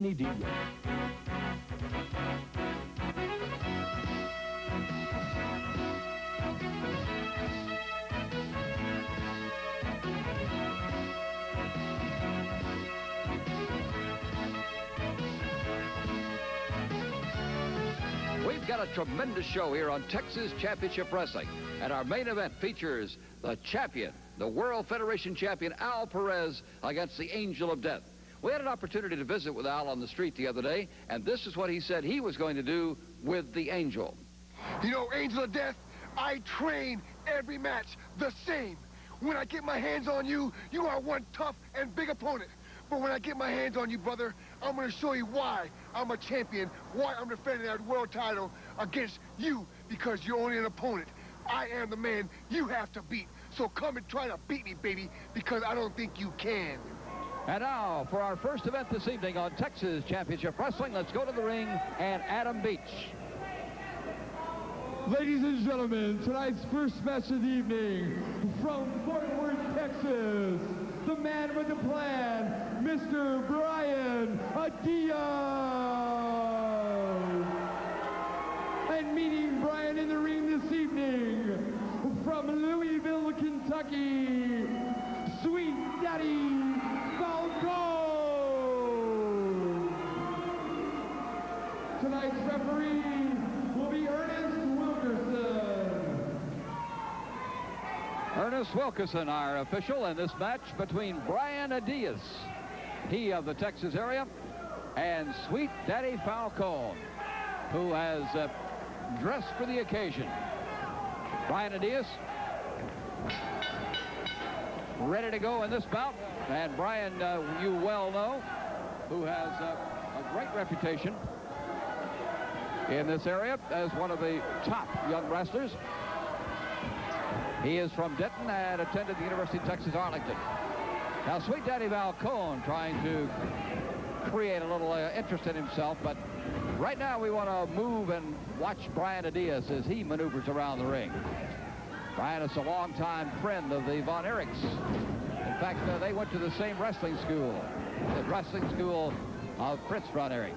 Adias. We've got a tremendous show here on Texas Championship Wrestling, and our main event features the champion, the World Federation champion, Al Perez, against the Angel of Death. We had an opportunity to visit with Al on the street the other day, and this is what he said he was going to do with the Angel. You know, Angel of Death, I train every match the same. When I get my hands on you, you are one tough and big opponent. But when I get my hands on you, brother, I'm going to show you why I'm a champion, why I'm defending that world title against you, because you're only an opponent. I am the man you have to beat. So come and try to beat me, baby, because I don't think you can. And now, for our first event this evening on Texas Championship Wrestling, let's go to the ring and Adam Beach. Ladies and gentlemen, tonight's first match of the evening, from Fort Worth, Texas, the man with the plan, Mr. Brian Adias. And meeting Brian in the ring this evening, from Louisville, Kentucky, Sweet Daddy Falcone. Tonight's referee will be Ernest Wilkerson. Ernest Wilkerson, our official in this match between Brian Adias, he of the Texas area, and Sweet Daddy Falcone, who has dressed for the occasion. Brian Adias ready to go in this bout, and Brian, you well know, who has a great reputation in this area as one of the top young wrestlers. He is from Denton and attended the University of Texas Arlington. Now, Sweet Daddy Falcone trying to create a little interest in himself, but right now we want to move and watch Brian Adias as he maneuvers around the ring. Brian is a longtime friend of the Von Erichs. In fact, they went to the same wrestling school, the wrestling school of Fritz Von Erich.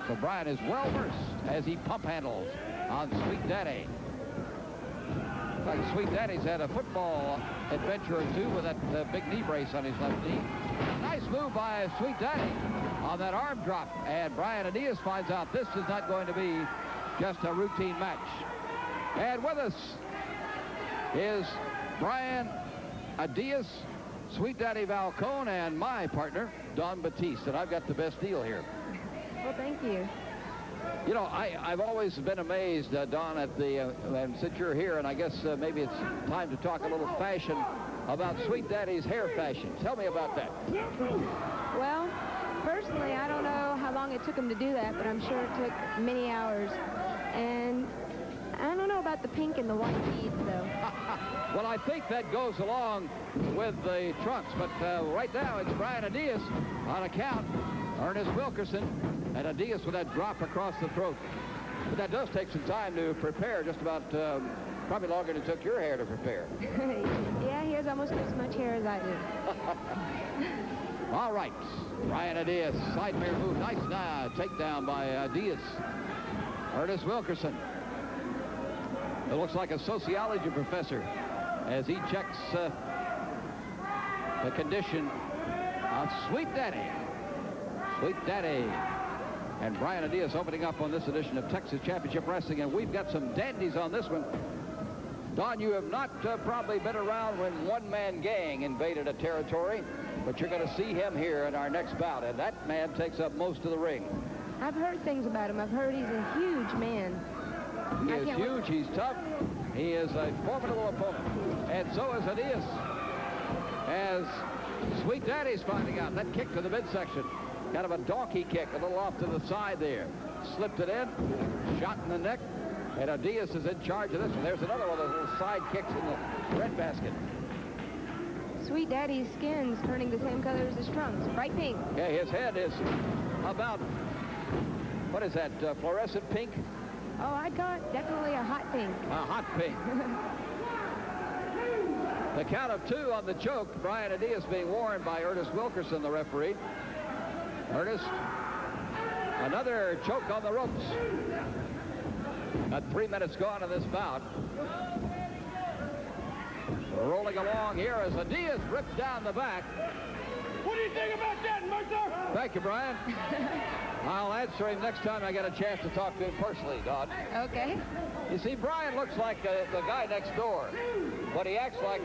So Brian is well versed as he pump handles on Sweet Daddy. In fact, Sweet Daddy's had a football adventure or two with that big knee brace on his left knee. Nice move by Sweet Daddy on that arm drop. And Brian Adias finds out this is not going to be just a routine match. And with us is Brian Adias, Sweet Daddy Falcone, and my partner, Don Batiste. And I've got the best deal here. Well, thank you. You know, I've always been amazed, Don, at the, and since you're here, and I guess maybe it's time to talk a little fashion about Sweet Daddy's hair fashion. Tell me about that. Well, personally, I don't know how long it took him to do that, but I'm sure it took many hours. And I don't know about the pink and the white beads, though. Well, I think that goes along with the trunks, but right now it's Brian Adias on a count. Ernest Wilkerson and Adias with that drop across the throat. But that does take some time to prepare, just about probably longer than it took your hair to prepare. Yeah, he has almost as much hair as I do. All right, Brian Adias, side mirror move. Nice takedown by Adias. Ernest Wilkerson. It looks like a sociology professor as he checks the condition of Sweet Daddy. Sweet Daddy. And Brian Adias opening up on this edition of Texas Championship Wrestling, and we've got some dandies on this one. Don, you have not probably been around when one-man gang invaded a territory, but you're going to see him here in our next bout, and that man takes up most of the ring. I've heard things about him. I've heard he's a huge man. He is huge, he's tough, he is a formidable opponent, and so is Adias. As Sweet Daddy's finding out, that kick to the midsection, kind of a donkey kick, a little off to the side there. Slipped it in, shot in the neck, and Adias is in charge of this one. There's another one of those little side kicks in the red basket. Sweet Daddy's skin's turning the same color as his trunks, bright pink. Yeah, his head is about, what is that, fluorescent pink? Oh, I'd call it definitely a hot pink. A hot pink. The count of 2 on the choke. Brian Adias being warned by Ernest Wilkerson, the referee. Ernest Another choke on the ropes. Got 3 minutes gone in this bout. Rolling along here as Adias rips down the back. What do you think about that, Mercer? Thank you, Brian. I'll answer him next time I get a chance to talk to him personally, Don. Okay. You see, Brian looks like the guy next door, but he acts like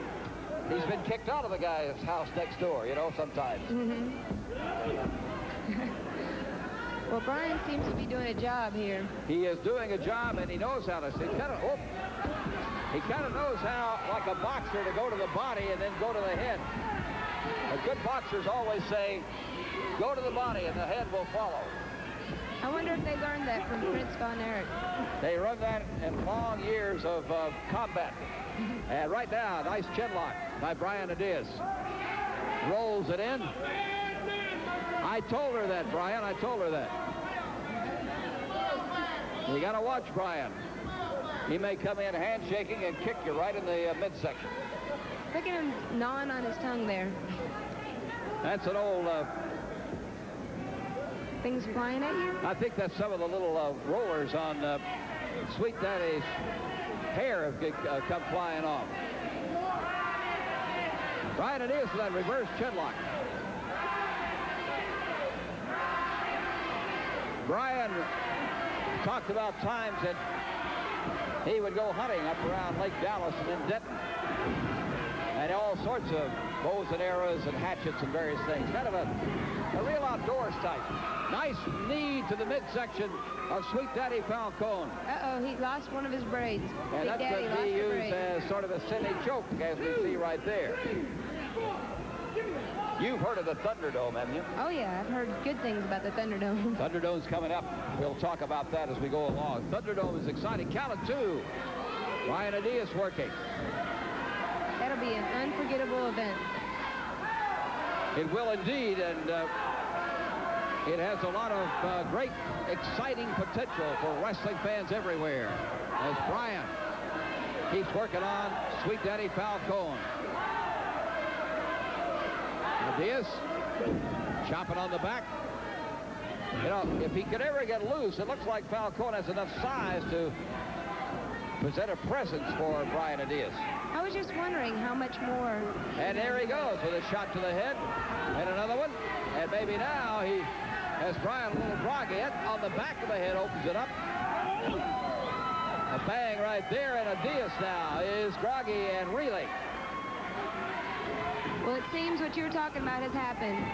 he's been kicked out of the guy's house next door, you know, sometimes. Well, Brian seems to be doing a job here. He is doing a job, and he knows how to. He kind of knows how, like a boxer, to go to the body and then go to the head. The good boxers always say, go to the body and the head will follow. I wonder if they learned that from Prince Von Erich. They run that in long years of combat. And right now, nice chin lock by Brian Adias. Rolls it in. I told her that, Brian. I told her that. You got to watch Brian. He may come in handshaking and kick you right in the midsection. Look at him gnawing on his tongue there. That's an old... Things flying at you? I think that's some of the little rollers on Sweet Daddy's hair have come flying off. Right it is for that reverse chinlock. Brian talked about times that he would go hunting up around Lake Dallas and in Denton. And all sorts of bows and arrows and hatchets and various things. Kind of a real outdoors type. Nice knee to the midsection of Sweet Daddy Falcone. Uh-oh, he lost one of his braids. And Big that's Daddy going to lost be a used braid. as sort of a Sydney choke, as we see right there. You've heard of the Thunderdome, haven't you? Oh, yeah, I've heard good things about the Thunderdome. Thunderdome's coming up. We'll talk about that as we go along. Thunderdome is exciting. Count of 2. Ryan Adias working. That'll be an unforgettable event. It will indeed, and it has a lot of great, exciting potential for wrestling fans everywhere. As Brian keeps working on Sweet Daddy Falcone. Adias chopping on the back. You know, if he could ever get loose, it looks like Falcone has enough size to present a presence for Brian Adias. I was just wondering how much more. And there he goes with a shot to the head. And another one. And maybe now he has Brian a little groggy. On the back of the head opens it up. A bang right there. And Adias now is groggy and reeling. Well, it seems what you were talking about has happened.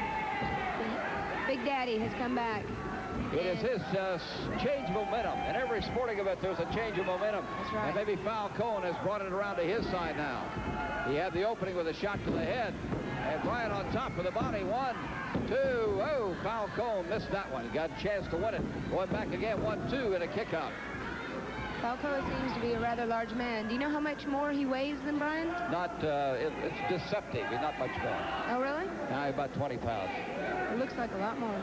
Big Daddy has come back. It is his change of momentum. In every sporting event, there's a change of momentum. That's right. And maybe Falcone has brought it around to his side now. He had the opening with a shot to the head. And Brian on top of the body. 1, 2. Oh, Falcone missed that one. He got a chance to win it. Going back again. 1, 2 and a kick out. Falcone seems to be a rather large man. Do you know how much more he weighs than Brian? Not, it's deceptive. He's not much more. Oh, really? Now he's about 20 pounds. It looks like a lot more.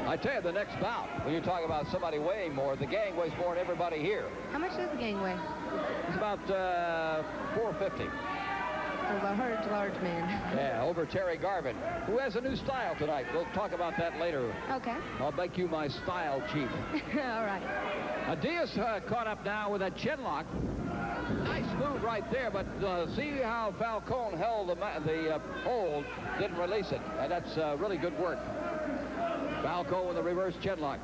I tell you, the next bout, when you talk about somebody weighing more, the gang weighs more than everybody here. How much does the gang weigh? It's about 450. A large man. Yeah, over Terry Garvin, who has a new style tonight. We'll talk about that later. Okay. I'll make you my style chief. All right. Adias caught up now with a chin lock. Nice move right there, but see how Falcone held the hold, didn't release it. And that's really good work. Falcone with a reverse chin lock.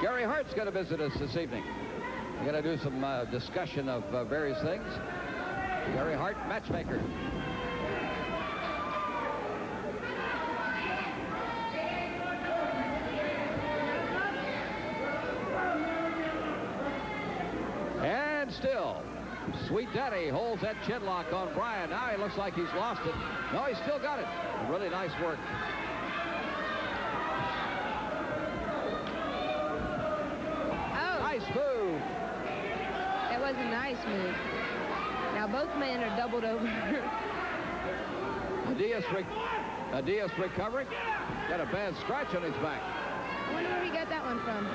Gary Hart's going to visit us this evening. We're going to do some discussion of various things. Gary Hart, matchmaker. And still, Sweet Daddy holds that chin lock on Brian. Now he looks like he's lost it. No, he's still got it. Really nice work. Oh. Nice move. That was a nice move. Now both men are doubled over. Adias recovering. Got a bad scratch on his back. I wonder where he got that one from.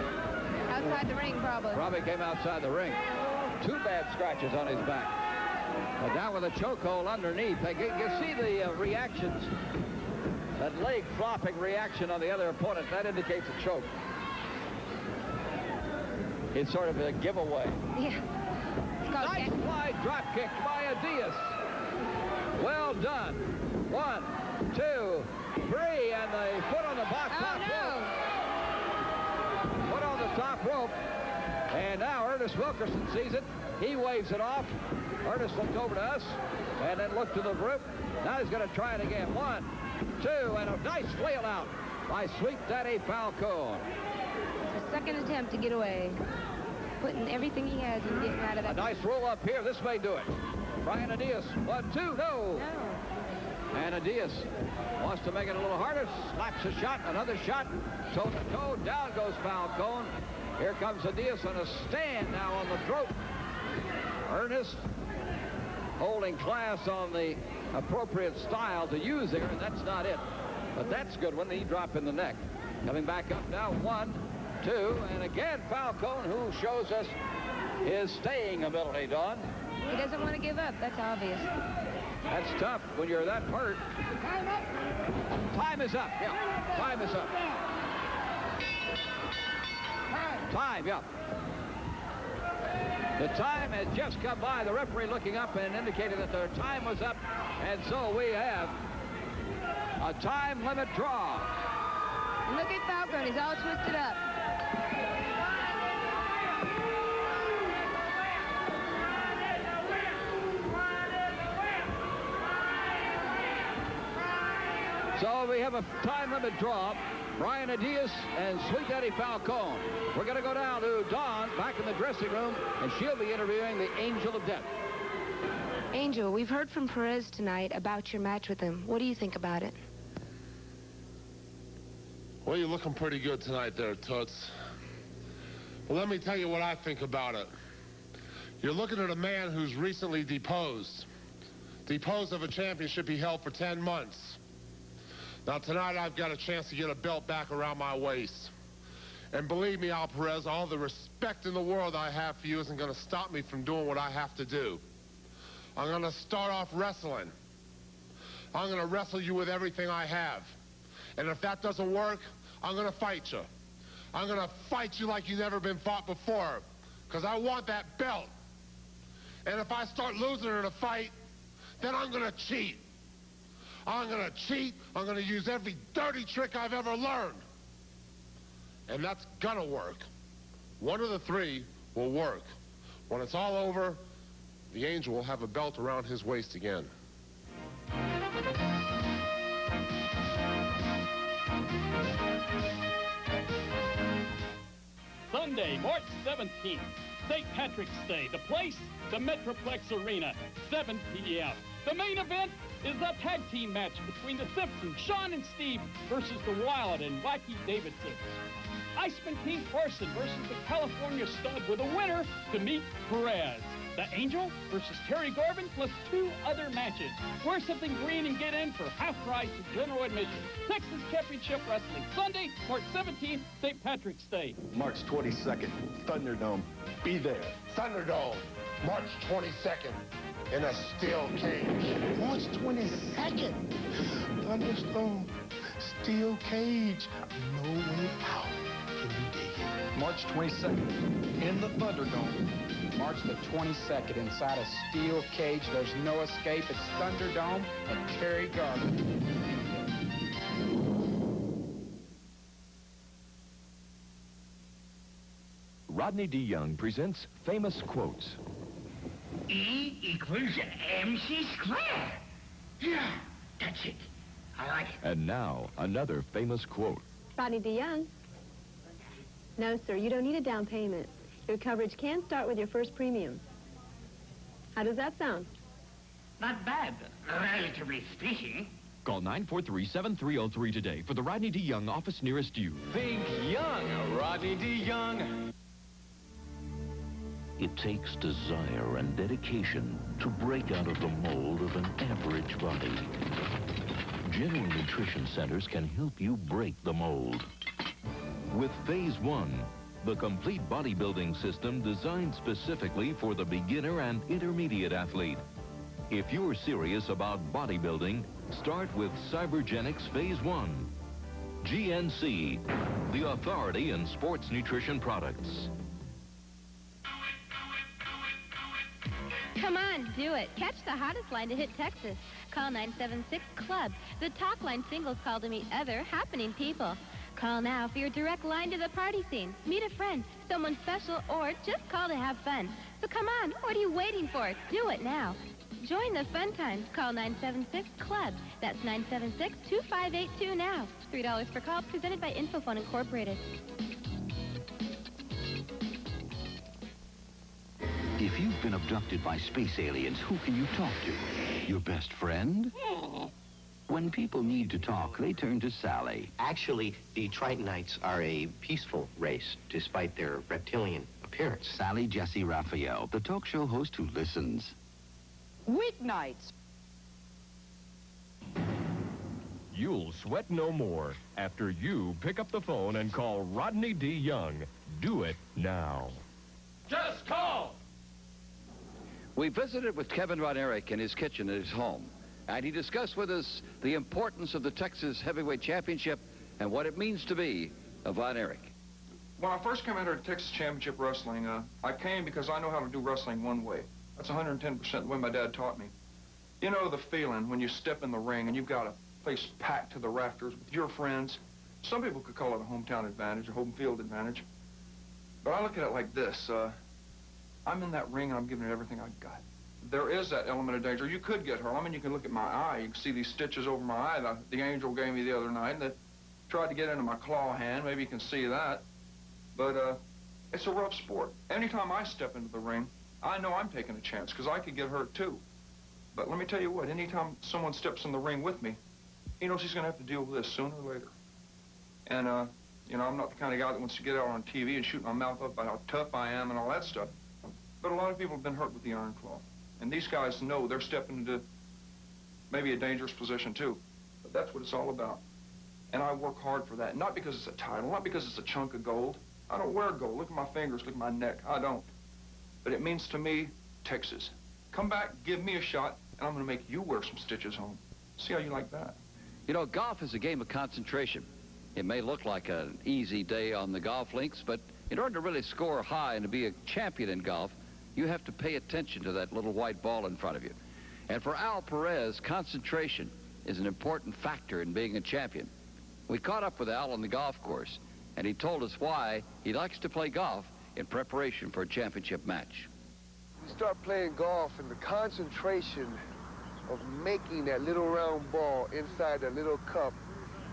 Outside the ring, probably. Probably came outside the ring. 2 bad scratches on his back. But down with a chokehold underneath. You see the reactions That leg flopping reaction on the other opponent, that indicates a choke. It's sort of a giveaway. Yeah. Nice fly drop kick by Adias. Well done. 1, 2, 3, and the foot on the top rope. Foot on the top rope. And now Ernest Wilkerson sees it. He waves it off. Ernest looked over to us and then looked to the group. Now he's going to try it again. 1, 2, and a nice flail out by Sweet Daddy Falcone. It's the second attempt to get away. Putting everything he has and getting out of that. A nice roll up here. This may do it. Brian Adias. 1, 2, no. And Adias wants to make it a little harder. Slaps a shot. Another shot. Toe to toe. Down goes Falcone. Here comes Adias on a stand now on the throat. Ernest holding class on the appropriate style to use there, and that's not it. But that's a good one. He dropped in the neck. Coming back up now. 1, 2, and again Falcone, who shows us his staying ability, Dawn. He doesn't want to give up. That's obvious. That's tough when you're that hurt. Time is up. Yeah, time is up. Time, yeah. The time has just come by. The referee looking up and indicated that their time was up. And so we have a time limit draw. Look at Falcone. He's all twisted up. So we have a time limit draw. Brian Adias and Sweet Daddy Falcone. We're going to go down to Dawn back in the dressing room, and she'll be interviewing the Angel of Death. Angel, we've heard from Perez tonight about your match with him. What do you think about it? Well, you're looking pretty good tonight there, Toots. Well, let me tell you what I think about it. You're looking at a man who's recently deposed. Deposed of a championship he held for 10 months. Now, tonight, I've got a chance to get a belt back around my waist. And believe me, Al Perez, all the respect in the world I have for you isn't going to stop me from doing what I have to do. I'm going to start off wrestling. I'm going to wrestle you with everything I have. And if that doesn't work, I'm going to fight you. I'm going to fight you like you've never been fought before, because I want that belt. And if I start losing in a fight, then I'm going to cheat. I'm going to cheat. I'm going to use every dirty trick I've ever learned. And that's going to work. One of the three will work. When it's all over, the Angel will have a belt around his waist again. Sunday, March 17th, St. Patrick's Day. The place, the Metroplex Arena, 7 p.m. The main event is a tag team match between the Simpsons, Sean and Steve, versus the Wild and Wacky Davidsons. Iceman King Carson versus the California Stud, with a winner to meet Perez. The Angel versus Terry Garvin, plus 2 other matches. Wear something green and get in for half price of general admission. Texas Championship Wrestling, Sunday, March 17th, St. Patrick's Day. March 22nd, Thunderdome. Be there. Thunderdome, March 22nd, in a steel cage. March 22nd, Thunderdome, steel cage. No way out. Can you dig it? March 22nd, in the Thunderdome. March the 22nd, inside a steel cage. There's no escape. It's Thunderdome and Terry Garvin. Rodney D. Young presents Famous Quotes. E equals MC squared. Yeah, that's it. I like it. And now, another famous quote. Rodney D. Young. No, sir, you don't need a down payment. Your coverage can start with your first premium. How does that sound? Not bad, relatively speaking. Call 943-7303 today for the Rodney D. Young office nearest you. Think young, Rodney D. Young. It takes desire and dedication to break out of the mold of an average body. General Nutrition Centers can help you break the mold. With Phase 1, the complete bodybuilding system designed specifically for the beginner and intermediate athlete. If you're serious about bodybuilding, start with Cybergenics Phase 1. GNC, the authority in sports nutrition products. Come on, do it. Catch the hottest line to hit Texas. Call 976-CLUB, the talk line singles call to meet other happening people. Call now for your direct line to the party scene. Meet a friend, someone special, or just call to have fun. So come on, what are you waiting for? Do it now. Join the fun times. Call 976-CLUB. That's 976-2582 now. $3 per call, presented by Infophone Incorporated. If you've been abducted by space aliens, who can you talk to? Your best friend? When people need to talk, they turn to Sally. Actually, the Tritonites are a peaceful race, despite their reptilian appearance. Sally Jesse Raphael, the talk show host who listens. Weeknights. You'll sweat no more after you pick up the phone and call Rodney D. Young. Do it now. Just call! We visited with Kevin Von Erich in his kitchen at his home, and he discussed with us the importance of the Texas Heavyweight Championship and what it means to be a Von Erich. When I first came into Texas Championship Wrestling, I came because I know how to do wrestling one way. That's 110% the way my dad taught me. You know the feeling when you step in the ring and you've got a place packed to the rafters with your friends. Some people could call it a hometown advantage, a home field advantage. But I look at it like this. I'm in that ring and I'm giving it everything I got. There is that element of danger. You could get hurt. I mean, you can look at my eye. You can see these stitches over my eye that the angel gave me the other night that tried to get into my claw hand. Maybe you can see that. But it's a rough sport. Anytime I step into the ring, I know I'm taking a chance because I could get hurt too. But let me tell you what, anytime someone steps in the ring with me, he knows he's going to have to deal with this sooner or later. And, you know, I'm not the kind of guy that wants to get out on TV and shoot my mouth up about how tough I am and all that stuff. But a lot of people have been hurt with the Iron Claw. And these guys know they're stepping into maybe a dangerous position too. But that's what it's all about. And I work hard for that. Not because it's a title, not because it's a chunk of gold. I don't wear gold. Look at my fingers, look at my neck. I don't. But it means to me, Texas. Come back, give me a shot, and I'm going to make you wear some stitches home. See how you like that? You know, golf is a game of concentration. It may look like an easy day on the golf links, but in order to really score high and to be a champion in golf, you have to pay attention to that little white ball in front of you. And for Al Perez, concentration is an important factor in being a champion. We caught up with Al on the golf course, and he told us why he likes to play golf in preparation for a championship match. You start playing golf and the concentration of making that little round ball inside that little cup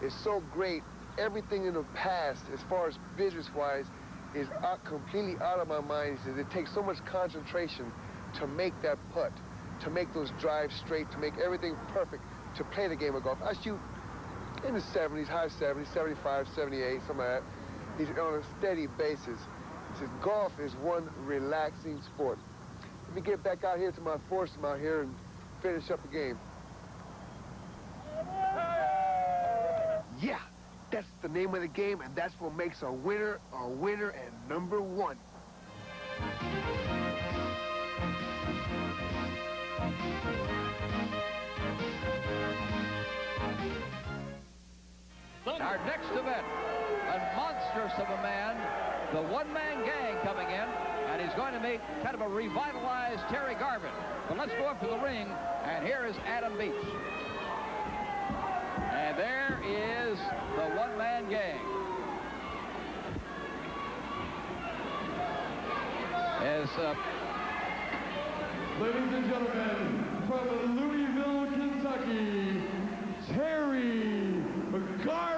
is so great. Everything in the past, as far as business-wise, is completely out of my mind. It takes so much concentration to make that putt, to make those drives straight, to make everything perfect, to play the game of golf. I shoot in the 70s, high 70s, 75, 78, something like that. He's on a steady basis. Says golf is one relaxing sport. Let me get back out here to my foursome out here and finish up the game. Yeah, that's the name of the game, and that's what makes a winner and number one. Our next event, a monstrous of a man, the one-man gang coming in, and he's going to meet kind of a revitalized Terry Garvin. But let's go up to the ring, and here is Adam Beach. And there is the one-man gang. As, ladies and gentlemen, from Louisville, Kentucky, Terry Garvin!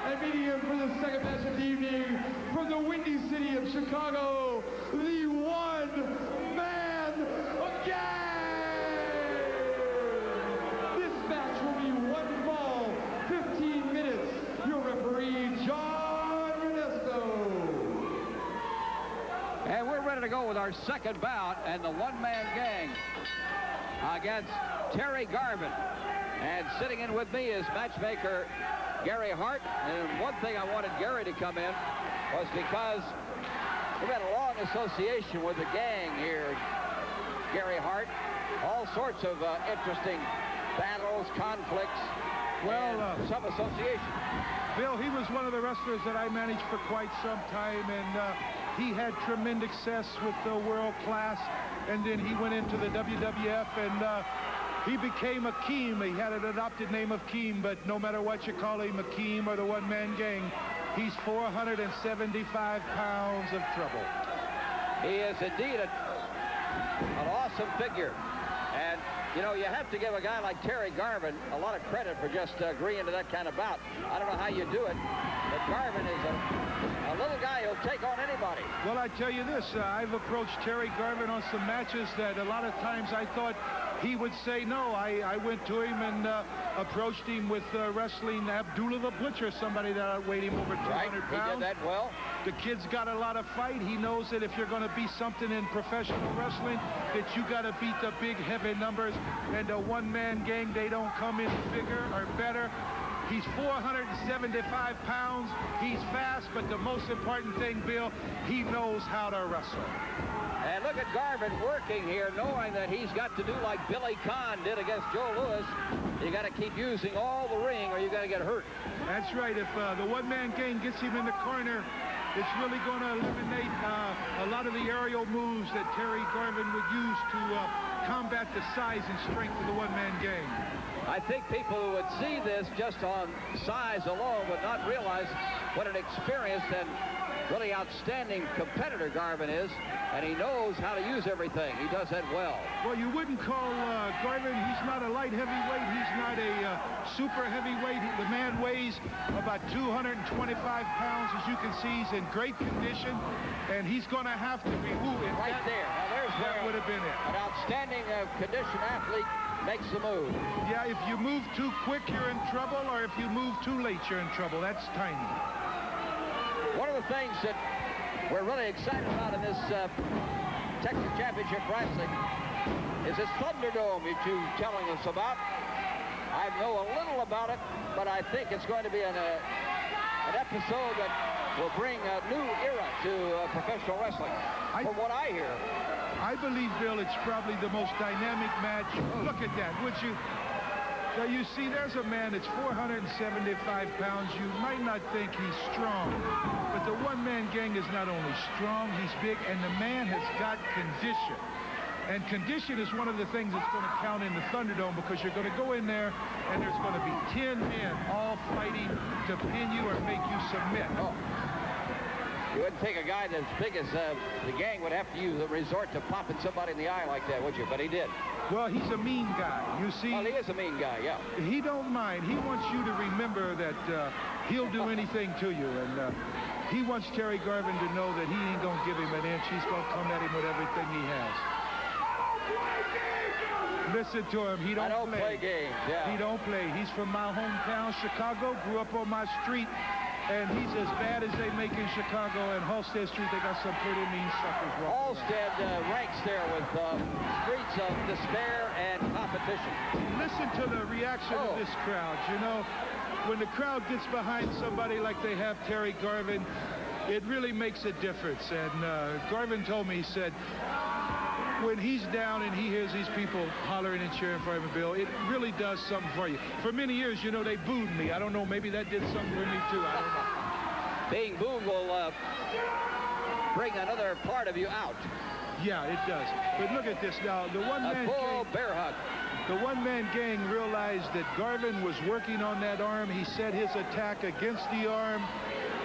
And meeting him for the second match of the evening, from the windy city of Chicago, the one-man gang! This match will be 1 fall, 15 minutes. Your referee, John Ernesto. And we're ready to go with our second bout, and the one-man gang against Terry Garvin. And sitting in with me is matchmaker Gary Hart. And one thing I wanted Gary to come in was because we've had a long association with the gang here, Gary Hart. All sorts of interesting battles, conflicts, some association. Bill, he was one of the wrestlers that I managed for quite some time, and he had tremendous success with the world class, and then he went into the WWF, and he became Akeem. He had an adopted name of Keem, but no matter what you call him, Akeem or the one-man gang, he's 475 pounds of trouble. He is indeed an awesome figure. And, you know, you have to give a guy like Terry Garvin a lot of credit for just agreeing to that kind of bout. I don't know how you do it, but Garvin is a little guy who'll take on anybody. Well, I tell you this, I've approached Terry Garvin on some matches that a lot of times I thought he would say no. I went to him and approached him with wrestling Abdullah the Butcher, somebody that outweighed him over 200 pounds. He did that well. The kid's got a lot of fight. He knows that if you're going to be something in professional wrestling, that you got to beat the big, heavy numbers. And a one-man gang, they don't come in bigger or better. He's 475 pounds. He's fast, but the most important thing, Bill, he knows how to wrestle. And look at Garvin working here, knowing that he's got to do like Billy Conn did against Joe Louis. You got to keep using all the ring or you got to get hurt. That's right. If the one-man gang gets him in the corner, it's really going to eliminate a lot of the aerial moves that Terry Garvin would use to combat the size and strength of the one-man gang. I think people who would see this just on size alone would not realize what an experienced and really outstanding competitor Garvin is, and he knows how to use everything. He does that well. Well, you wouldn't call Garvin, he's not a light heavyweight, he's not a super heavyweight. The man weighs about 225 pounds. As you can see, he's in great condition, and he's going to have to be moving. Right there. Now there's that would have been it. An outstanding conditioned athlete makes the move. Yeah, if you move too quick, you're in trouble, or if you move too late, you're in trouble. That's tiny. One of the things that we're really excited about in this Texas Championship Wrestling is this Thunderdome that you're telling us about. I know a little about it, but I think it's going to be an episode that will bring a new era to professional wrestling, from what I hear. I believe, Bill, it's probably the most dynamic match. Look at that, would you? Now, you see, there's a man that's 475 pounds. You might not think he's strong, but the one-man gang is not only strong, he's big, and the man has got condition. And condition is one of the things that's going to count in the Thunderdome, because you're going to go in there, and there's going to be 10 men all fighting to pin you or make you submit. You wouldn't think a guy as big as the gang would have to resort to popping somebody in the eye like that, would you? But he did. Well, he's a mean guy. You see? Well, he is a mean guy, yeah. He don't mind. He wants you to remember that he'll do anything to you. And he wants Terry Garvin to know that he ain't going to give him an inch. He's going to come at him with everything he has. Listen to him. He don't play. play games, yeah. He don't play. He's from my hometown, Chicago. Grew up on my street. And he's as bad as they make in Chicago. And Halstead Street, they got some pretty mean suckers. Halstead ranks there with streets of despair and competition. Listen to the reaction of this crowd. You know, when the crowd gets behind somebody like they have Terry Garvin, it really makes a difference. And Garvin told me, he said, when he's down and he hears these people hollering and cheering for him, Bill, it really does something for you. For many years, you know, they booed me. I don't know, maybe that did something for me too. I don't know. Being booed will bring another part of you out. Yeah, it does. But look at this now. The one-man full bear hug. The one-man gang realized that Garvin was working on that arm. He set his attack against the arm.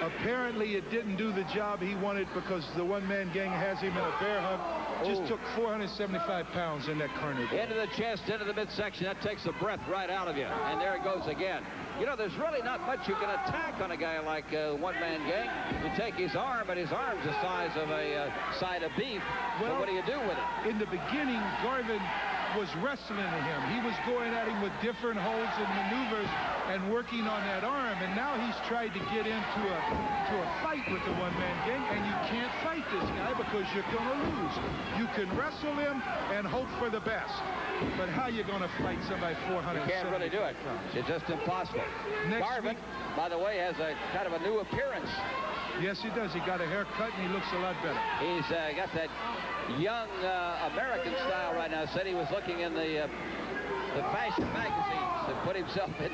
Apparently, it didn't do the job he wanted, because the one-man gang has him in a bear hug. Just took 475 pounds in that corner. Into the chest, into the midsection. That takes the breath right out of you. And there it goes again. You know, there's really not much you can attack on a guy like one-man gang. You take his arm, but his arm's the size of a side of beef. Well, so what do you do with it? In the beginning, Garvin was wrestling to him. He was going at him with different holds and maneuvers and working on that arm. And now he's tried to get into a fight with the one-man gang, and you can't fight this guy because you're going to lose. You can wrestle him and hope for the best. But how are you going to fight somebody 400? You can't really do it. It's just impossible. Garvin, by the way, has a kind of a new appearance Yes, he does. He got a haircut, and he looks a lot better. He's got that young American style right now. Said he was looking in the fashion magazines to put himself in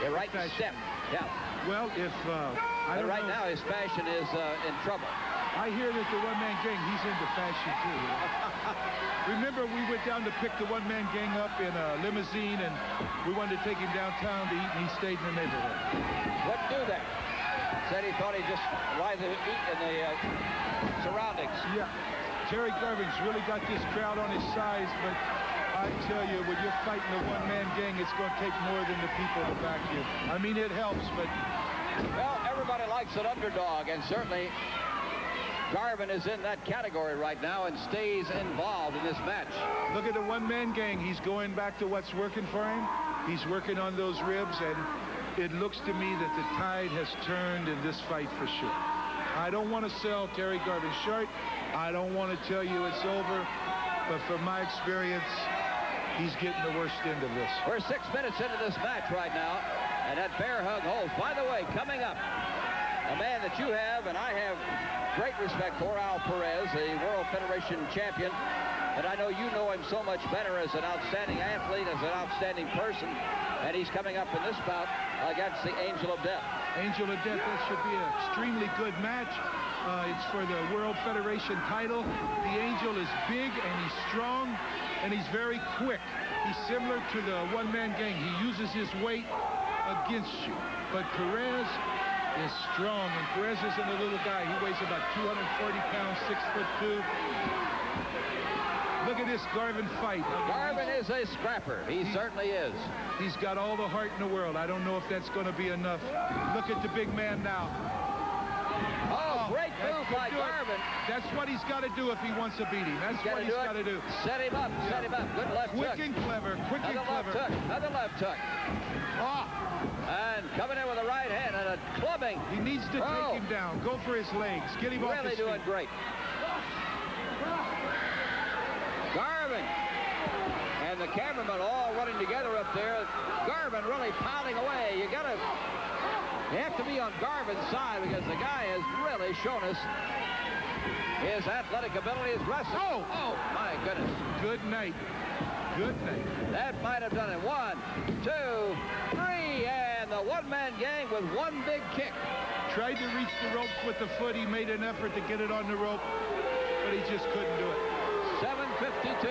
the right step. Yeah. Well, if I don't right know, now his fashion is in trouble. I hear that the one-man gang, he's into fashion too. Remember, we went down to pick the one-man gang up in a limousine, and we wanted to take him downtown to eat, and he stayed in the neighborhood. Wouldn't do that. Said he thought he'd just rather eat in the surroundings. Yeah. Terry Garvin's really got this crowd on his side, but I tell you, when you're fighting a one-man gang, it's going to take more than the people to back you. I mean, it helps, but... Well, everybody likes an underdog, and certainly Garvin is in that category right now and stays involved in this match. Look at the one-man gang. He's going back to what's working for him. He's working on those ribs, and it looks to me that the tide has turned in this fight for sure. I don't want to sell Terry Garvin short. I don't want to tell you it's over, but from my experience, he's getting the worst end of this. We're 6 minutes into this match right now, and that bear hug holds. By the way, coming up, a man that you have and I have great respect for, Al Perez, the World Federation champion. And I know you know him so much better as an outstanding athlete, as an outstanding person. And he's coming up in this bout against the Angel of Death. Angel of Death, that should be an extremely good match. It's for the World Federation title. The Angel is big and he's strong and he's very quick. He's similar to the one-man gang. He uses his weight against you. But Perez is strong, and Perez isn't a little guy. He weighs about 240 pounds, 6'2". Look at this Garvin fight. Garvin is a scrapper. He certainly is. He's got all the heart in the world. I don't know if that's going to be enough. Look at the big man now. Oh, great move by Garvin. That's what he's got to do if he wants to beat him. That's what he's got to do. Set him up, set him up. Good left quick hook. And clever, quick and clever. Another left hook. Oh. And coming in with a right hand and a clubbing. He needs to take him down. Go for his legs. Get him off his feet. Really doing great. Garvin and the cameraman all running together up there. Garvin really piling away. You have to be on Garvin's side because the guy has really shown us his athletic ability, his wrestling. Oh, my goodness. Good night. Good night. That might have done it. 1, 2, 3, and the one-man gang with one big kick. Tried to reach the ropes with the foot. He made an effort to get it on the rope, but he just couldn't do it. 7:52.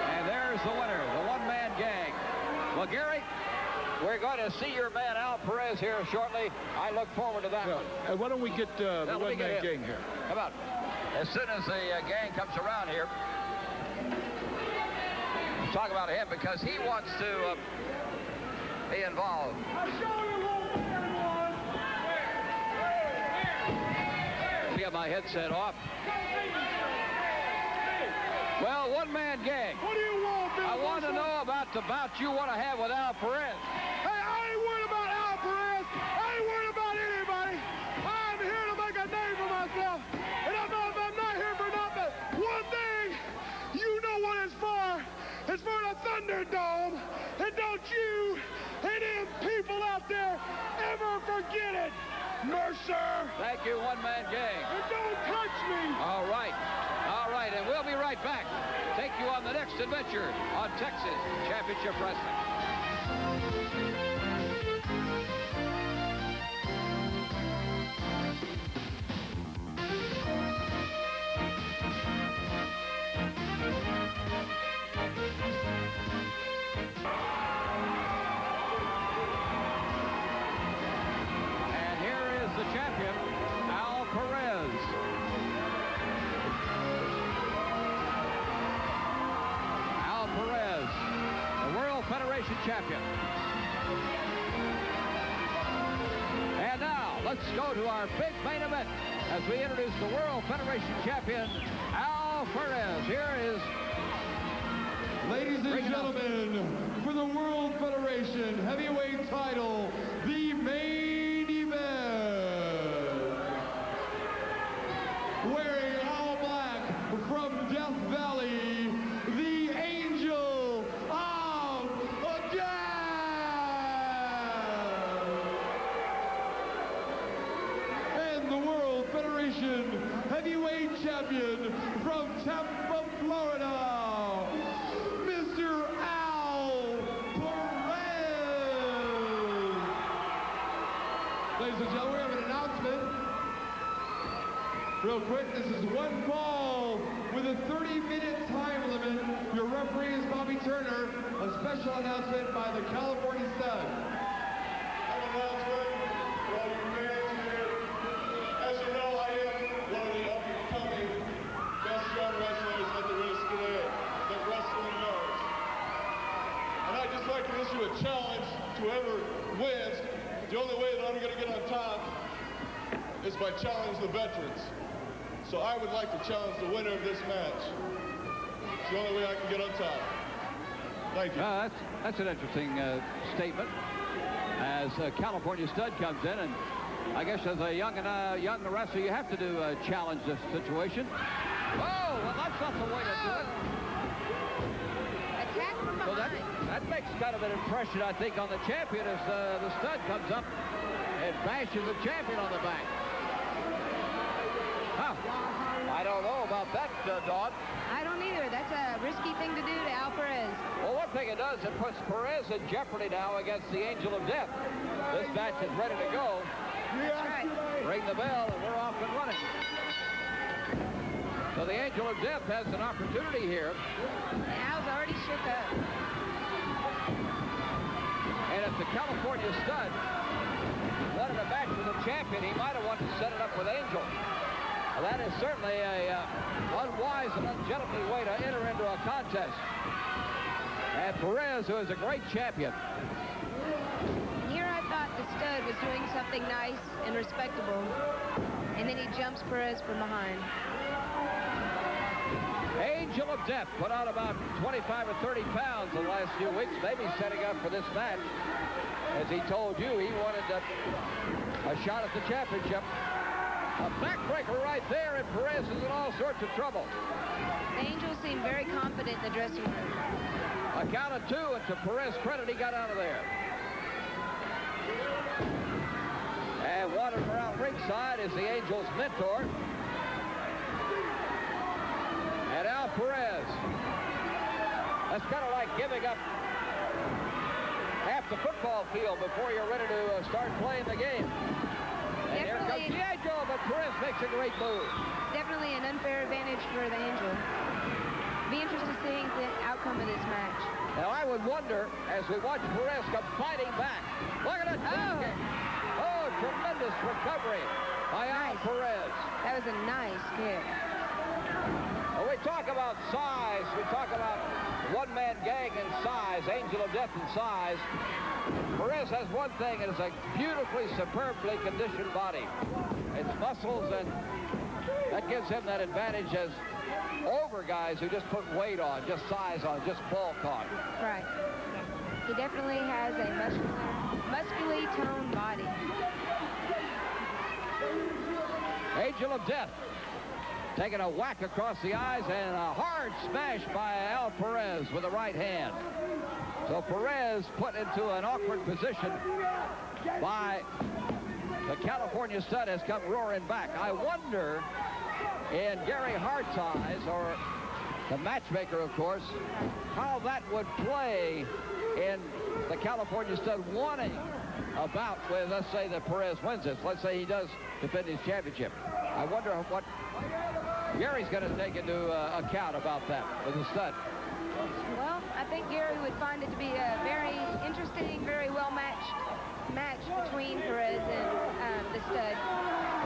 And there's the winner, the one-man gang. Well, Gary, we're going to see your man Al Perez here shortly. I look forward to that one. Why don't we get the one-man gang here? Come on. As soon as the gang comes around here, talk about him because he wants to be involved. Get my headset off. Well, one-man gang. What do you want, Bill? I want to know about the bout you want to have with Al Perez. Hey, I ain't worried about Al Perez. I ain't worried about anybody. I'm here to make a name for myself. And I'm not here for nothing. One thing, you know what it's for. It's for the Thunderdome. And don't you and them people out there ever forget it. Mercer. Thank you, one-man gang. And don't touch me. All right. All right, and we'll be right back. Take you on the next adventure on Texas Championship Wrestling. The champion, Al Perez. Al Perez, the World Federation champion. And now, let's go to our big main event as we introduce the World Federation champion, Al Perez. Here is... Ladies and gentlemen, for the World Federation heavyweight title, the main event. Wearing all black from Death Valley, the Angel of Death. Real quick, this is one fall with a 30-minute time limit. Your referee is Bobby Turner. A special announcement by the California Stud. An announcement for all you fans here. As you know, I am one of the up-and-coming best young wrestlers at the risk today that wrestling knows. And I'd just like to issue a challenge to whoever wins. The only way that I'm going to get on top is by challenging the veterans. So I would like to challenge the winner of this match. It's the only way I can get on top. Thank you. That's an interesting statement. As California Stud comes in, and I guess as a young wrestler, you have to do challenge this situation. Oh, well, that's not the way to do it. Attack from So behind. that makes kind of an impression, I think, on the champion as the Stud comes up and bashes the champion on the back. Huh. I don't know about that, Dawn. I don't either. That's a risky thing to do to Al Perez. Well, one thing it does, it puts Perez in jeopardy now against the Angel of Death. This match is ready to go. That's right. Ring the bell, and we're off and running. So the Angel of Death has an opportunity here. Al's already shook up. And if the California Stud wanted a match with the champion, he might have wanted to set it up with Angel. Well, that is certainly a unwise and ungentlemanly way to enter into a contest. And Perez, who is a great champion. Here I thought the Stud was doing something nice and respectable, and then he jumps Perez from behind. Angel of Death put on about 25 or 30 pounds in the last few weeks, maybe setting up for this match. As he told you, he wanted a shot at the championship. A backbreaker right there, and Perez is in all sorts of trouble. The Angel seemed very confident in the dressing room. A count of 2, and to Perez's credit, he got out of there. And wandering around ringside is the Angel's mentor. And Al Perez. That's kind of like giving up half the football field before you're ready to start playing the game. And here comes the Angel, but Perez makes a great move. Definitely an unfair advantage for the Angel. Be interested seeing the outcome of this match. Now, I would wonder, as we watch Perez come fighting back. Look at that kick. Oh, tremendous recovery by Al Perez. That was a nice kick. Well, we talk about size. We talk about one-man gang in size, Angel of Death in size. Perez has one thing, it is a beautifully, superbly conditioned body. It's muscles, and that gives him that advantage as over guys who just put weight on, just size on, just bulk on. Right. He definitely has a muscularly toned body. Angel of Death taking a whack across the eyes and a hard smash by Al Perez with the right hand. So Perez put into an awkward position by the California Stud has come roaring back. I wonder, in Gary Hart's eyes, or the matchmaker, of course, how that would play in the California Stud wanting a bout with, let's say, that Perez wins this. Let's say he does defend his championship. I wonder what Gary's going to take into account about that with the Stud. Well, I think Gary would find it to be a very interesting, very well-matched match between Perez and the Stud.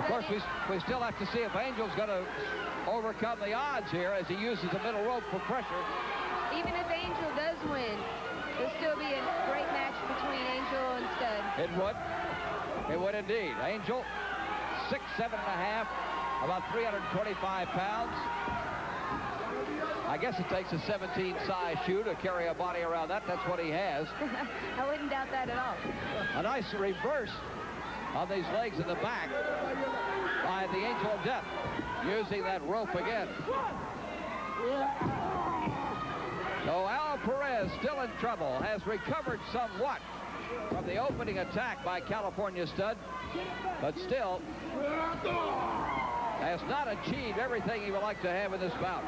Of course, we still have to see if Angel's going to overcome the odds here as he uses the middle rope for pressure. Even if Angel does win, there'll still be a great match between Angel and Stud. It would. It would indeed. Angel, 6'7.5", about 325 pounds. I guess it takes a 17-size shoe to carry a body around that. That's what he has. I wouldn't doubt that at all. A nice reverse on these legs in the back by the Angel of Death, using that rope again. So Al Perez, still in trouble, has recovered somewhat from the opening attack by California Stud, but still has not achieved everything he would like to have in this bout.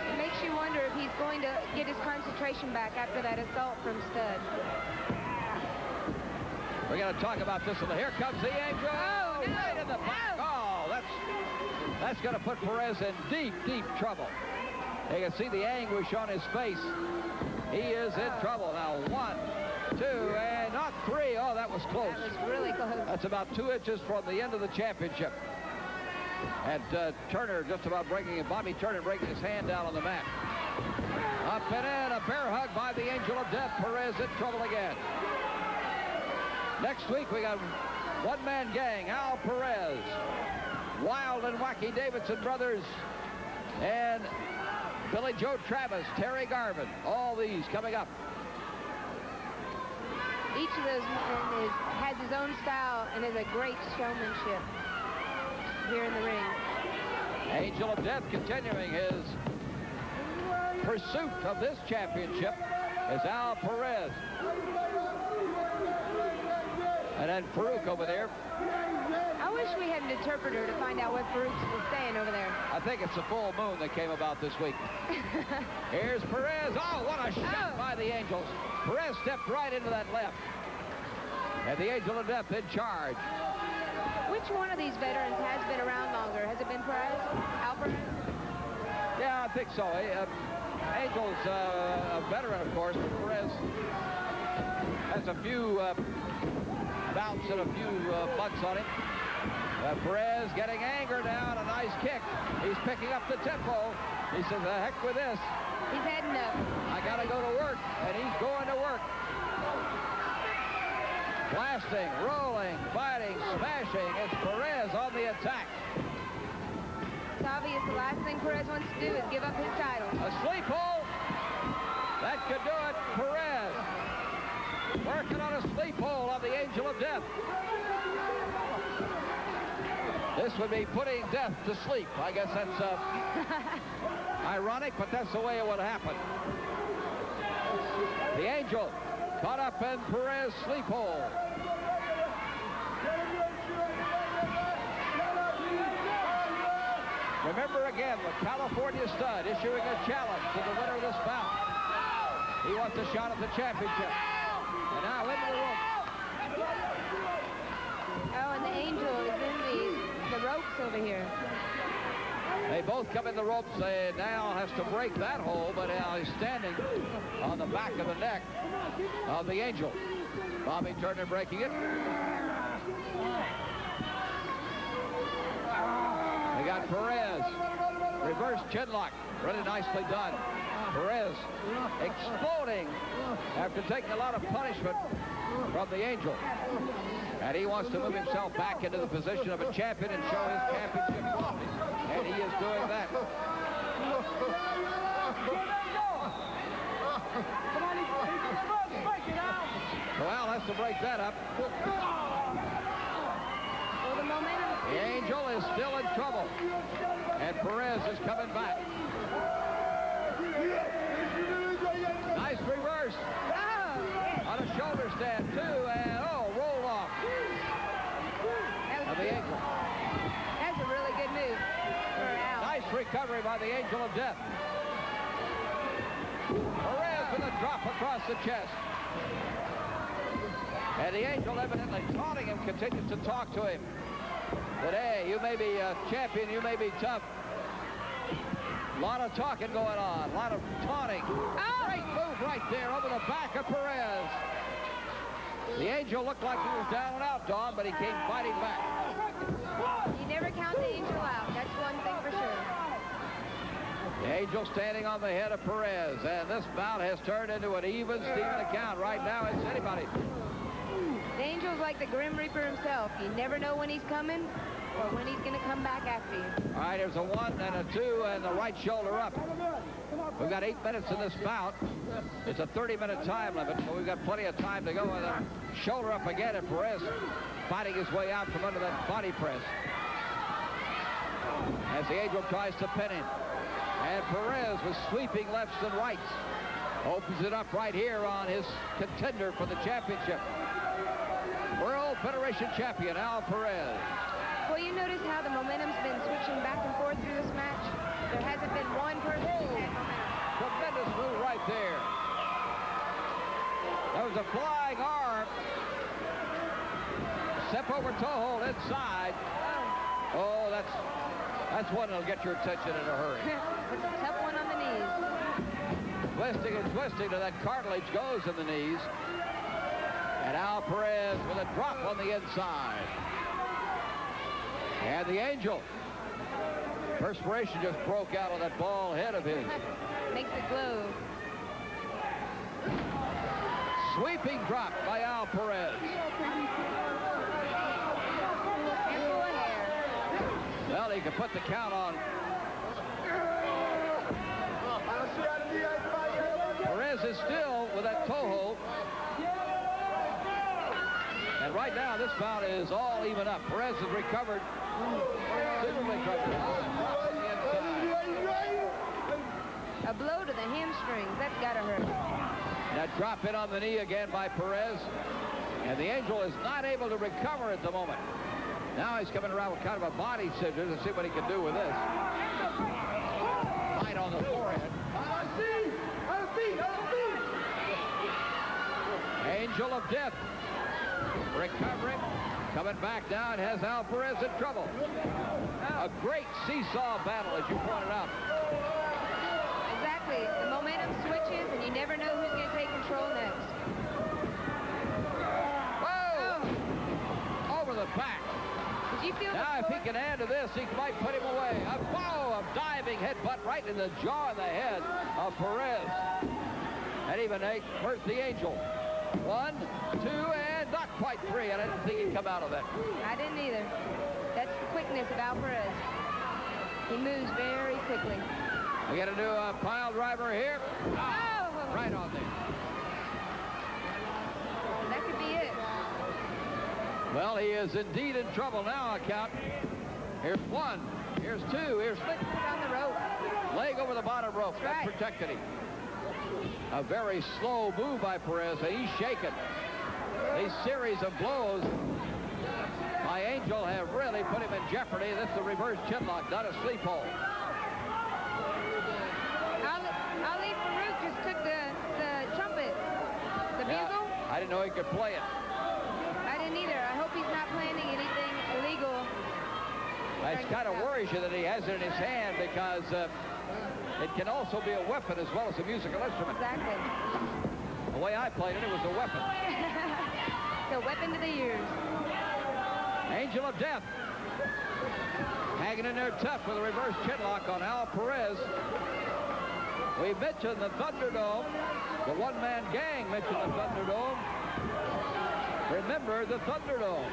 It makes you wonder if he's going to get his concentration back after that assault from Stud. We're going to talk about this one. Here comes the Angel. Oh, no. Right in the back. Oh, that's That's going to put Perez in deep, deep trouble. You can see the anguish on his face. He is in trouble. Now, 1, 2, and not 3. Oh, that was close. That was really close. That's about 2 inches from the end of the championship. And Turner just about breaking it. Bobby Turner breaking his hand down on the mat. Up and in, a bear hug by the Angel of Death. Perez in trouble again. Next week, we got one-man gang, Al Perez, Wild and Wacky Davidson brothers, and Billy Joe Travis, Terry Garvin. All these coming up. Each of those men has his own style and is a great showmanship here in the ring. Angel of Death continuing his pursuit of this championship is Al Perez. And then Farouk over there. I wish we had an interpreter to find out what Farouk was saying over there. I think it's the full moon that came about this week. Here's Perez. Oh, what a shot by the Angels. Perez stepped right into that left. And the Angel of Death in charge. Which one of these veterans has been around longer? Has it been Perez? Al Perez? Yeah, I think so. Angel's a veteran, of course, but Perez has a few bouts and a few months on him. Perez getting anger now, and a nice kick. He's picking up the tempo. He says, the heck with this. He's heading up. I got to go to work, and he's going to work. Blasting, rolling, fighting, smashing. It's Perez on the attack. It's obvious the last thing Perez wants to do is give up his title. A sleep hole. That could do it. Perez working on a sleep hole on the Angel of Death. This would be putting death to sleep. I guess that's ironic, but that's the way it would happen. The Angel caught up in Perez sleep hole. Remember again, the California stud issuing a challenge to the winner of this bout. He wants a shot at the championship. And now into the rope. Oh, and the Angel is in the ropes over here. They both come in the ropes. Now has to break that hole, but now he's standing on the back of the neck of the Angel. Bobby Turner breaking it. They got Perez. Reverse chinlock. Really nicely done. Perez exploding after taking a lot of punishment from the Angel. And he wants to move himself back into the position of a champion and show his championship quality. And he is doing that. Well, has to break that up. The Angel is still in trouble. And Perez is coming back. Nice reverse. On a shoulder stand, too, and rolled off. That was the Angel. That's a really good move for Al. Nice recovery by the Angel of Death. Perez with a drop across the chest. And the Angel evidently taunting him, continues to talk to him. That, hey, you may be a champion, you may be tough. A lot of talking going on, a lot of taunting. Great move right there over the back of Perez. The Angel looked like he was down and out, Don, but he came fighting back. You never count the Angel out. That's one thing for sure. The Angel standing on the head of Perez, and this bout has turned into an even Steven account. Right now, it's anybody. The Angel's like the Grim Reaper himself. You never know when he's coming or when he's going to come back after you. All right, there's a 1 and a 2 and the right shoulder up. We've got 8 minutes in this bout. It's a 30-minute time limit, so we've got plenty of time to go. And the shoulder up again, and Perez fighting his way out from under that body press. As the Angel tries to pin him. And Perez with sweeping lefts and rights opens it up right here on his contender for the championship. World Federation champion, Al Perez. Well, you notice how the momentum's been switching back and forth through this match? There hasn't been one person who's had momentum. Tremendous move right there. That was a flying arm. Step over toe hold inside. Oh, that's That's one that'll get your attention in a hurry. It's a tough one on the knees. Twisting and twisting till that cartilage goes in the knees. And Al Perez with a drop on the inside. And the Angel. Perspiration just broke out on that bald head of his. Makes it glow. Sweeping drop by Al Perez. Handful of hair. Well, he can put the count on. Perez is still with that toe hold. And right now, this bout is all even up. Perez has recovered. Considerably recovered. A blow to the hamstrings. That's got to hurt. That drop in on the knee again by Perez. And the Angel is not able to recover at the moment. Now he's coming around with kind of a body scissors to see what he can do with this. Right on the forehead. Angel of Death. Recovering. Coming back down. Has Al Perez in trouble. A great seesaw battle, as you pointed out. Exactly. The momentum switches, and you never know who's going to take control next. Whoa! Oh. Over the back. Did you feel now, if he can add to this, he might put him away. A diving headbutt right in the jaw and the head of Perez. And even hurt the Angel. 1, 2, and not quite 3. And I didn't think he'd come out of that. I didn't either. That's the quickness of Al Perez. He moves very quickly. We got to do a pile driver here. Oh! Right on there. That could be it. Well, he is indeed in trouble now, I count. Here's 1. Here's 2. Here's foot on the rope. Leg over the bottom rope. That's right. That protected him. A very slow move by Perez. He's shaken. These series of blows by Angel have really put him in jeopardy. This is the reverse chinlock, not a sleep hold. Ali Farouk just took the trumpet, the bugle. I didn't know he could play it. I didn't either. I hope he's not planning anything illegal. It kind of worries you that he has it in his hand because it can also be a weapon as well as a musical instrument. Exactly. The way I played it, it was a weapon. It's a weapon to the ears. Angel of Death. Hanging in there tough with a reverse chinlock on Al Perez. We mentioned the Thunderdome. The one-man gang mentioned the Thunderdome. Remember the Thunderdome.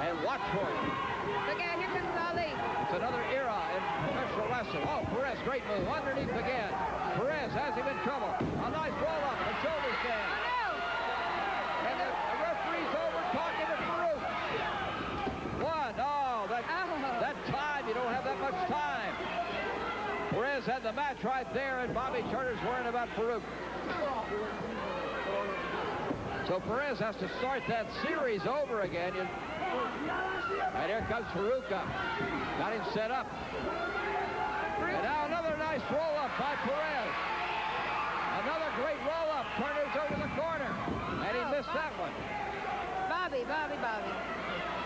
And watch for it. Look out, here comes Ali. It's another era in professional wrestling. Oh, Perez, great move. Underneath again. Perez has him in trouble. A nice roll-up, a shoulder stand. Oh, no. And the referee's over talking to Farouk. 1. Oh, that time, you don't have that much time. Perez had the match right there, and Bobby Turner's worrying about Farouk. So Perez has to start that series over again. And here comes Farouk up. Got him set up. And now another nice roll-up by Perez. Another great roll-up. Turner's over the corner. And he missed that one. Bobby.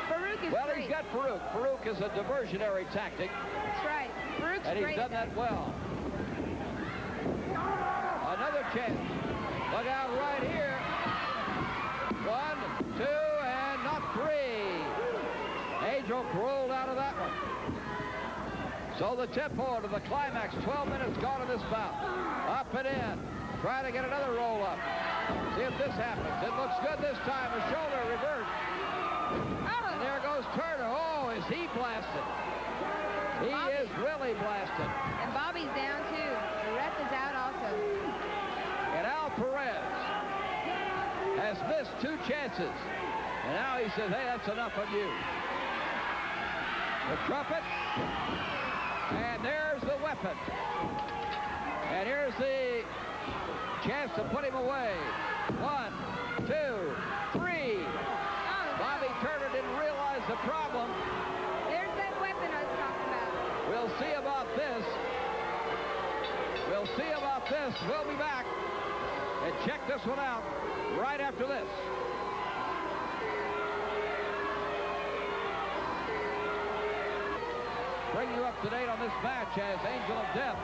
Farouk is well, great. He's got Farouk. Farouk is a diversionary tactic. That's right. Farouk's and he's done that well. Another chance. Look out right here. 1, 2, and not 3. Angel rolled out of that one. So the tempo to the climax. 12 minutes gone in this bout. Up and in. Try to get another roll up. See if this happens. It looks good this time. The shoulder reversed. And there goes Turner. Oh, is he blasted? He is really blasted. And Bobby's down too. The ref is out also. And Al Perez has missed 2 chances. And now he says, hey, that's enough of you. The trumpet. And there's the weapon. And here's the chance to put him away. 1, 2, 3. Bobby Turner didn't realize the problem. There's that weapon I was talking about. We'll see about this. We'll see about this. We'll be back and check this one out right after this. bring you up to date on this match as Angel of Death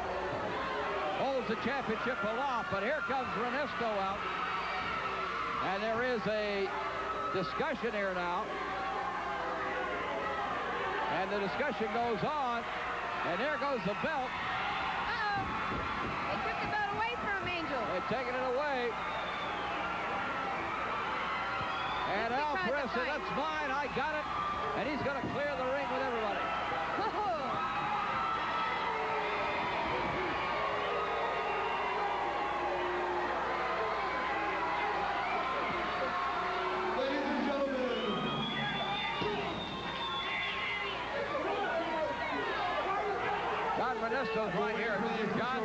holds the championship aloft. But here comes Ernesto out. And there is a discussion here now. And the discussion goes on. And there goes the belt. They took the belt away from Angel. They're taking it away. And Al Perez said, that's mine, I got it. And he's going to clear the ring with everybody. Ladies and gentlemen. John Ernesto's right here. John.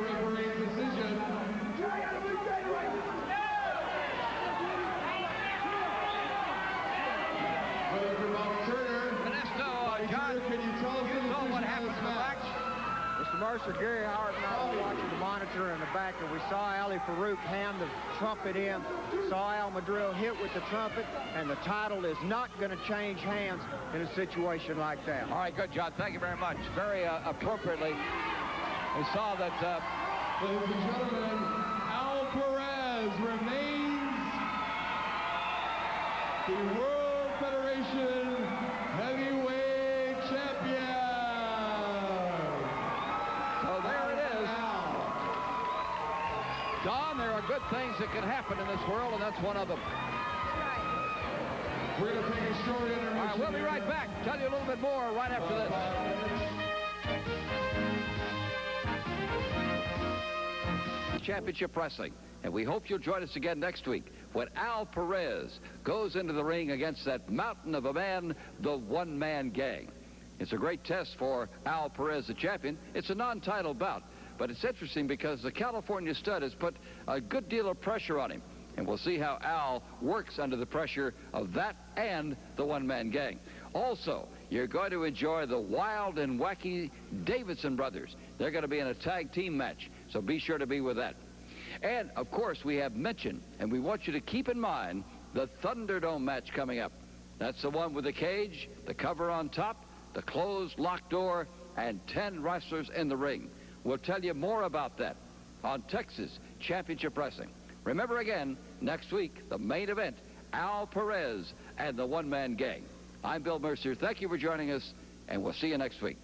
Mr. Mercer, Gary Howard and I were watching the monitor in the back, and we saw Ali Farouk hand the trumpet in, saw Al Madrill hit with the trumpet, and the title is not going to change hands in a situation like that. All right, good, John. Thank you very much. Very appropriately, we saw that... Ladies and gentlemen, Al Perez remains the World Federation Heavyweight Champion. So there it is. Don, there are good things that can happen in this world, and that's one of them. We're going to take a short intermission. All right, we'll be right back. Tell you a little bit more right after this. Championship Wrestling, and we hope you'll join us again next week when Al Perez goes into the ring against that mountain of a man, the one-man gang. It's a great test for Al Perez, the champion. It's a non-title bout, but it's interesting because the California stud has put a good deal of pressure on him, and we'll see how Al works under the pressure of that and the one-man gang. Also, you're going to enjoy the wild and wacky Davidson brothers. They're going to be in a tag team match, so be sure to be with that. And, of course, we have mentioned, and we want you to keep in mind, the Thunderdome match coming up. That's the one with the cage, the cover on top, the closed locked door, and 10 wrestlers in the ring. We'll tell you more about that on Texas Championship Wrestling. Remember again, next week, the main event, Al Perez and the one-man gang. I'm Bill Mercer. Thank you for joining us, and we'll see you next week.